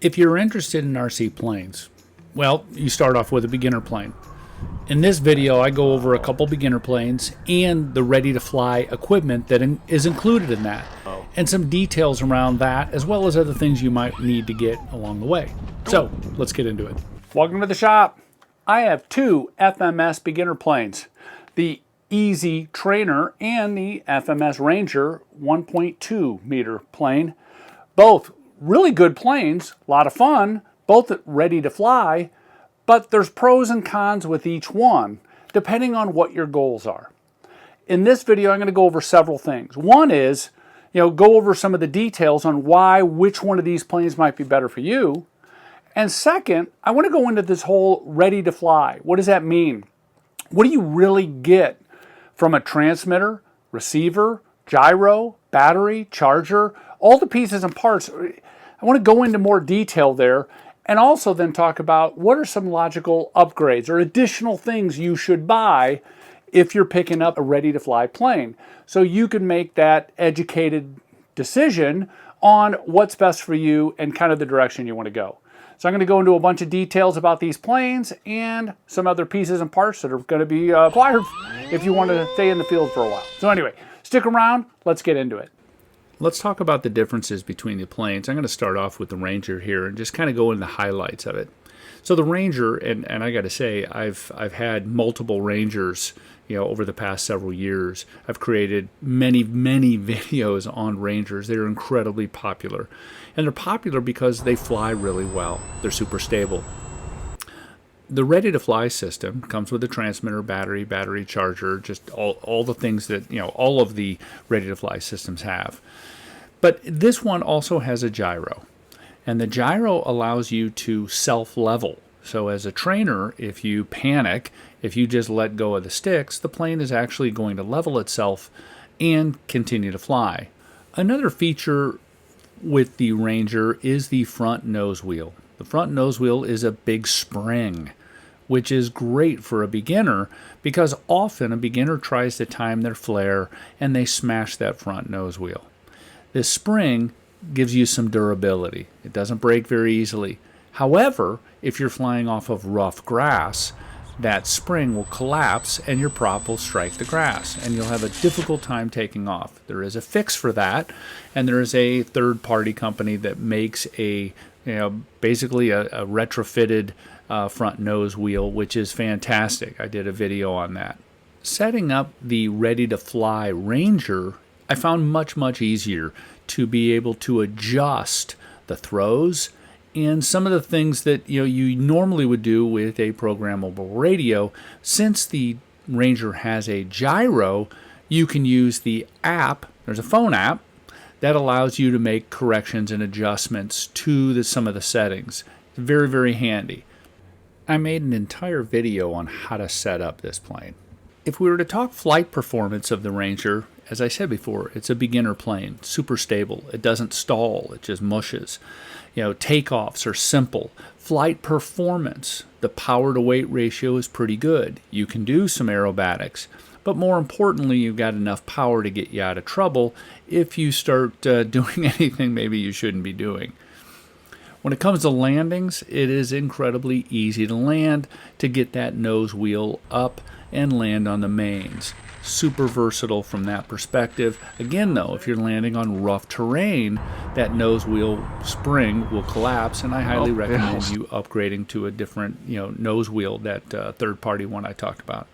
If you're interested in RC planes, well, you start off with a beginner plane. In this video, I go over a couple beginner planes and the ready-to-fly equipment that is included in that, and some details around that, as well as other things you might need to get along the way. So, let's get into it. Welcome to the shop. I have two FMS beginner planes, the Easy Trainer and the FMS Ranger 1.2 meter plane. Both really good planes, a lot of fun, both ready to fly, but there's pros and cons with each one, depending on what your goals are. In this video, I'm going to go over several things. One is, go over some of the details on why which one of these planes might be better for you. And second, I want to go into this whole ready to fly. What does that mean? What do you really get from a transmitter, receiver, gyro, battery, charger, all the pieces and parts? I want to go into more detail there, and also then talk about what are some logical upgrades or additional things you should buy if you're picking up a ready-to-fly plane, so you can make that educated decision on what's best for you and kind of the direction you want to go. So I'm going to go into a bunch of details about these planes and some other pieces and parts that are going to be required if you want to stay in the field for a while. So anyway, stick around. Let's get into it. Let's talk about the differences between the planes. I'm going to start off with the Ranger here and just kind of go into the highlights of it. So the Ranger, and I got to say, I've had multiple Rangers, over the past several years. I've created many videos on Rangers. They're incredibly popular, and they're popular because they fly really well. They're super stable. The ready-to-fly system comes with a transmitter, battery charger, just all the things that all of the ready-to-fly systems have. But this one also has a gyro, and the gyro allows you to self-level. So as a trainer, if you panic, if you just let go of the sticks, the plane is actually going to level itself and continue to fly. Another feature with the Ranger is the front nose wheel. The front nose wheel is a big spring, which is great for a beginner because often a beginner tries to time their flare and they smash that front nose wheel. This spring gives you some durability. It doesn't break very easily. However, if you're flying off of rough grass, that spring will collapse and your prop will strike the grass and you'll have a difficult time taking off. There is a fix for that, and there is a third-party company that makes basically a retrofitted front nose wheel, which is fantastic. I did a video on that. Setting up the ready-to-fly Ranger, I found much easier to be able to adjust the throws and some of the things that you normally would do with a programmable radio. Since the Ranger has a gyro, you can use the app. There's a phone app that allows you to make corrections and adjustments to some of the settings. It's very handy. I made an entire video on how to set up this plane. If we were to talk flight performance of the Ranger, as I said before, it's a beginner plane, super stable. It doesn't stall, it just mushes. Takeoffs are simple. Flight performance, the power to weight ratio is pretty good. You can do some aerobatics, but more importantly, you've got enough power to get you out of trouble if you start doing anything maybe you shouldn't be doing. When it comes to landings, it is incredibly easy to land, to get that nose wheel up and land on the mains. Super versatile from that perspective. Again, though, if you're landing on rough terrain, that nose wheel spring will collapse, and I highly recommend you upgrading to a different, nose wheel, that third-party one I talked about.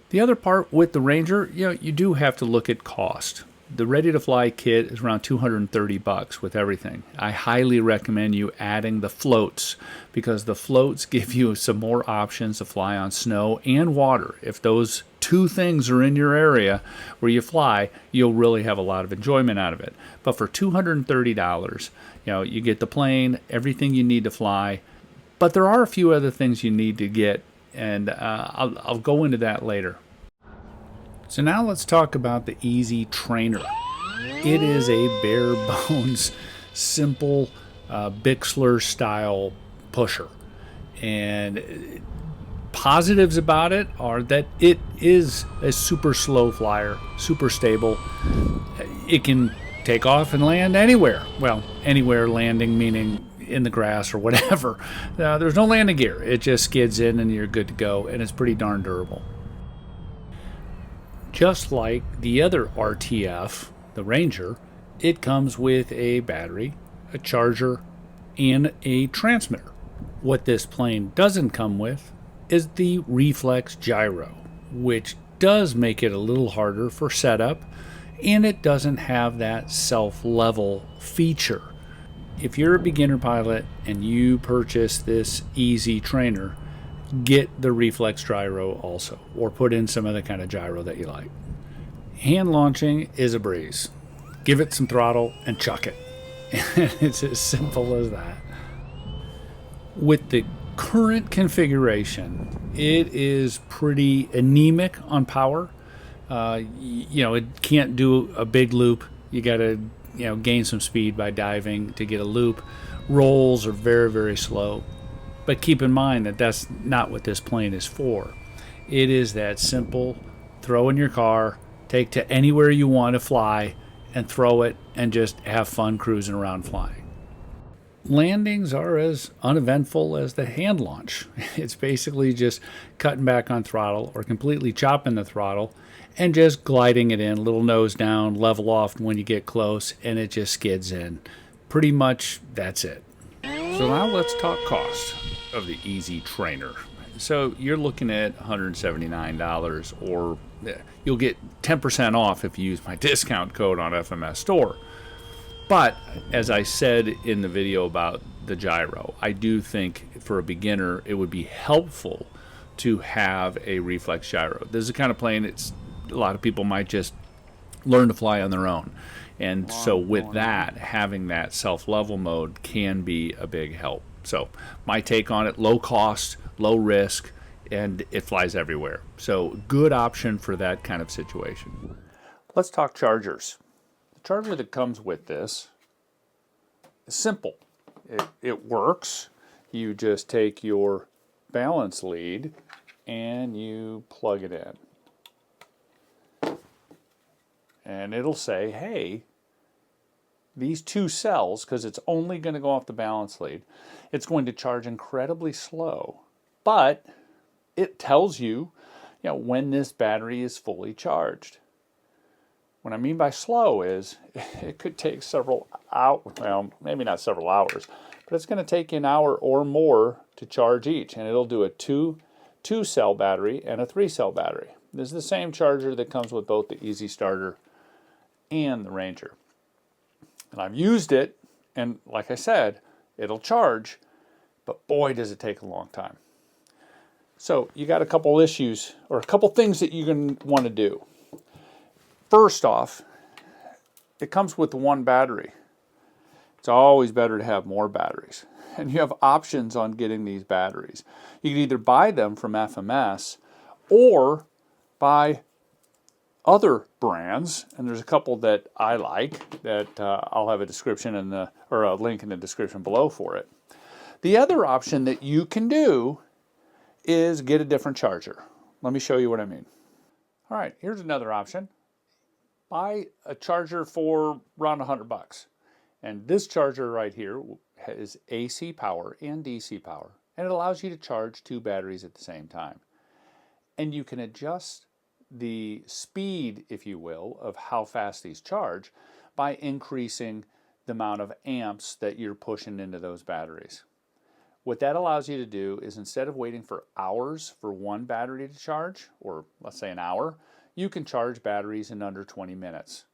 The other part with the Ranger, you do have to look at cost. The ready-to-fly kit is around $230 with everything. I highly recommend you adding the floats, because the floats give you some more options to fly on snow and water. If those two things are in your area where you fly, you'll really have a lot of enjoyment out of it. But for $230, you get the plane, everything you need to fly. But there are a few other things you need to get, and I'll go into that later. So now let's talk about the Easy Trainer. It is a bare bones, simple Bixler style pusher. And positives about it are that it is a super slow flyer, super stable. It can take off and land anywhere. Well, anywhere landing meaning in the grass or whatever. There's no landing gear. It just skids in and you're good to go, and it's pretty darn durable. Just like the other RTF, the Ranger, it comes with a battery, a charger, and a transmitter. What this plane doesn't come with is the reflex gyro, which does make it a little harder for setup, and it doesn't have that self-level feature. If you're a beginner pilot and you purchase this easy trainer, get the reflex gyro also, or put in some other kind of gyro that you like. Hand launching is a breeze. Give it some throttle and chuck it. It's as simple as that. With the current configuration, it is pretty anemic on power. It can't do a big loop. You got to gain some speed by diving to get a loop. Rolls are very, very slow. But keep in mind that that's not what this plane is for. It is that simple, throw in your car, take to anywhere you want to fly, and throw it and just have fun cruising around flying. Landings are as uneventful as the hand launch. It's basically just cutting back on throttle or completely chopping the throttle and just gliding it in, little nose down, level off when you get close, and it just skids in. Pretty much that's it. So now let's talk cost of the Easy Trainer. So you're looking at $179, or you'll get 10% off if you use my discount code on FMS Store. But as I said in the video about the gyro, I do think for a beginner it would be helpful to have a reflex gyro. This is the kind of plane a lot of people might just learn to fly on their own. And so with that, having that self-level mode can be a big help. So my take on it, low cost, low risk, and it flies everywhere. So good option for that kind of situation. Let's talk chargers. The charger that comes with this is simple. It works. You just take your balance lead and you plug it in. And it'll say, hey, these two cells, because it's only going to go off the balance lead, it's going to charge incredibly slow. But it tells you, when this battery is fully charged. What I mean by slow is it could take several hours, well, maybe not several hours, but it's going to take you an hour or more to charge each. And it'll do a two-cell battery and a 3-cell battery. This is the same charger that comes with both the Easy Starter and the Ranger. And I've used it, and like I said, it'll charge, but boy, does it take a long time. So you got a couple issues, or a couple things that you're going to want to do. First off, it comes with one battery. It's always better to have more batteries. And you have options on getting these batteries. You can either buy them from FMS or buy other brands, and there's a couple that I like that I'll have a description or a link in the description below for it. The other option that you can do is get a different charger. Let me show you what I mean. All right, here's another option. Buy a charger for around $100. And this charger right here has AC power and DC power, and it allows you to charge two batteries at the same time. And you can adjust the speed, if you will, of how fast these charge by increasing the amount of amps that you're pushing into those batteries. What that allows you to do is, instead of waiting for hours for one battery to charge, or let's say an hour, you can charge batteries in under 20 minutes.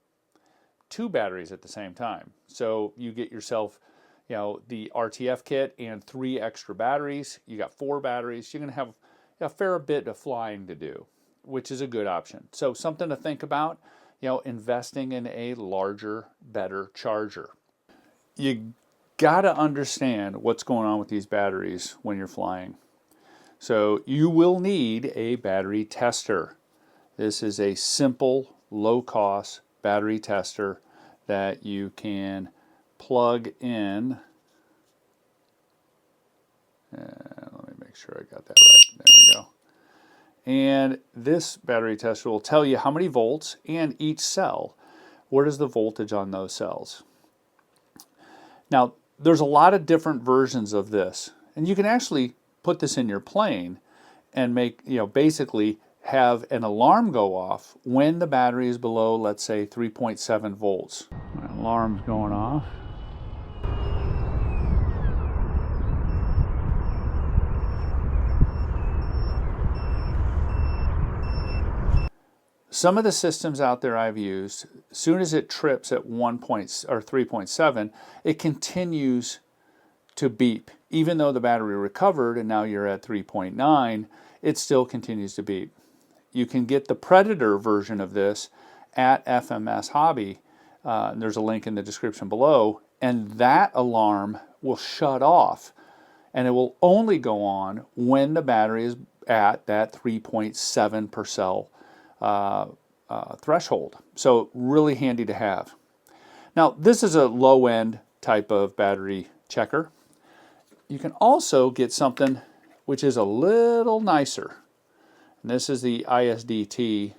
Two batteries at the same time. So you get yourself, the RTF kit and 3 extra batteries. You got 4 batteries. You're going to have a fair bit of flying to do, which is a good option. So something to think about, investing in a larger, better charger. You got to understand what's going on with these batteries when you're flying. So you will need a battery tester. This is a simple, low-cost battery tester that you can plug in. Let me make sure I got that right. There we go. And this battery tester will tell you how many volts and each cell. What is the voltage on those cells? Now, there's a lot of different versions of this, and you can actually put this in your plane and make, basically have an alarm go off when the battery is below, let's say, 3.7 volts. My alarm's going off. Some of the systems out there I've used, as soon as it trips at 3.7, it continues to beep. Even though the battery recovered and now you're at 3.9, it still continues to beep. You can get the Predator version of this at FMS Hobby. There's a link in the description below, and that alarm will shut off, and it will only go on when the battery is at that 3.7 per cell threshold. So really handy to have. Now this is a low-end type of battery checker. You can also get something which is a little nicer. And this is the ISDT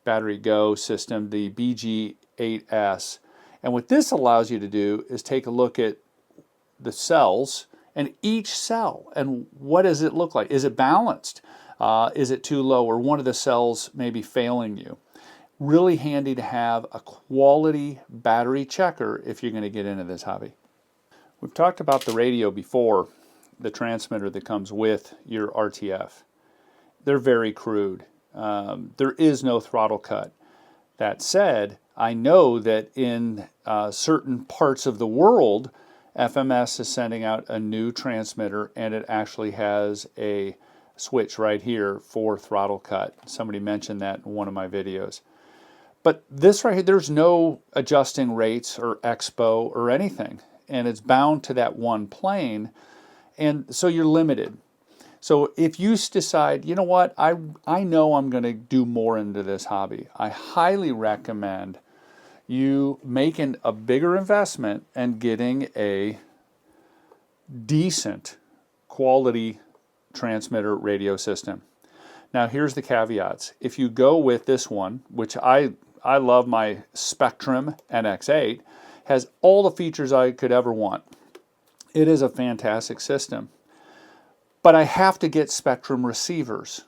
Battery Go system, the BG8S. And what this allows you to do is take a look at the cells and each cell, and what does it look like? Is it balanced? Is it too low, or one of the cells maybe failing you? Really handy to have a quality battery checker if you're going to get into this hobby. We've talked about the radio before, the transmitter that comes with your RTF. They're very crude. There is no throttle cut. That said, I know that in certain parts of the world, FMS is sending out a new transmitter, and it actually has a switch right here for throttle cut. Somebody mentioned that in one of my videos. But this right here, there's no adjusting rates or expo or anything, and it's bound to that one plane, and so you're limited. So if you decide, you know what, I know I'm going to do more into this hobby, I highly recommend you making a bigger investment and getting a decent quality transmitter radio system. Now here's the caveats. If you go with this one, which I love, my Spectrum NX8, has all the features I could ever want. It is a fantastic system. But I have to get Spectrum receivers.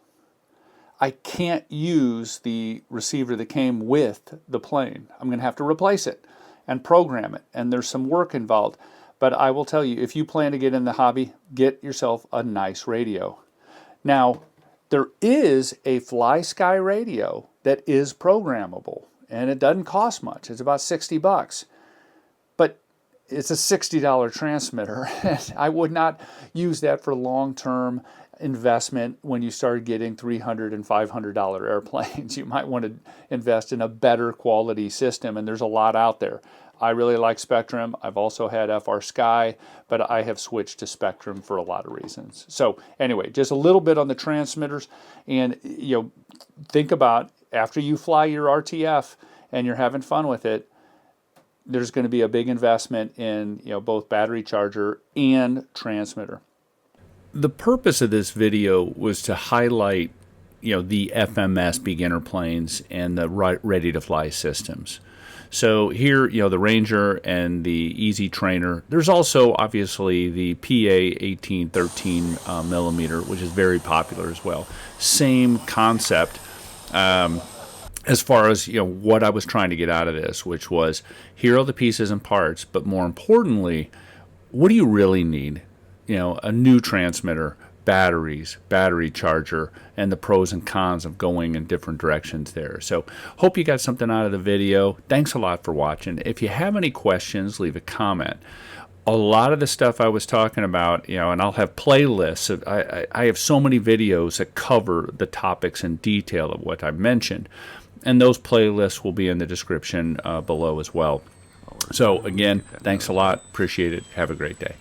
I can't use the receiver that came with the plane. I'm going to have to replace it and program it, and there's some work involved. But I will tell you, if you plan to get in the hobby, get yourself a nice radio. Now, there is a Fly Sky radio that is programmable, and it doesn't cost much. It's about 60 bucks. But it's a $60 transmitter. I would not use that for long-term investment when you start getting $300 and $500 airplanes. You might want to invest in a better quality system, and there's a lot out there. I really like Spectrum. I've also had FR Sky, but I have switched to Spectrum for a lot of reasons. So anyway, just a little bit on the transmitters, and think about after you fly your RTF and you're having fun with it, there's going to be a big investment in both battery charger and transmitter. The purpose of this video was to highlight the FMS beginner planes and the ready to fly systems. So here, the Ranger and the Easy Trainer. There's also obviously the PA 1813 millimeter, which is very popular as well. Same concept as far as what I was trying to get out of this, which was here are the pieces and parts, but more importantly, what do you really need? A new transmitter, batteries, battery charger, and the pros and cons of going in different directions there. So hope you got something out of the video. Thanks a lot for watching. If you have any questions, leave a comment. A lot of the stuff I was talking about, and I'll have playlists. I have so many videos that cover the topics in detail of what I mentioned, and those playlists will be in the description below as well. So again, thanks a lot. Appreciate it. Have a great day.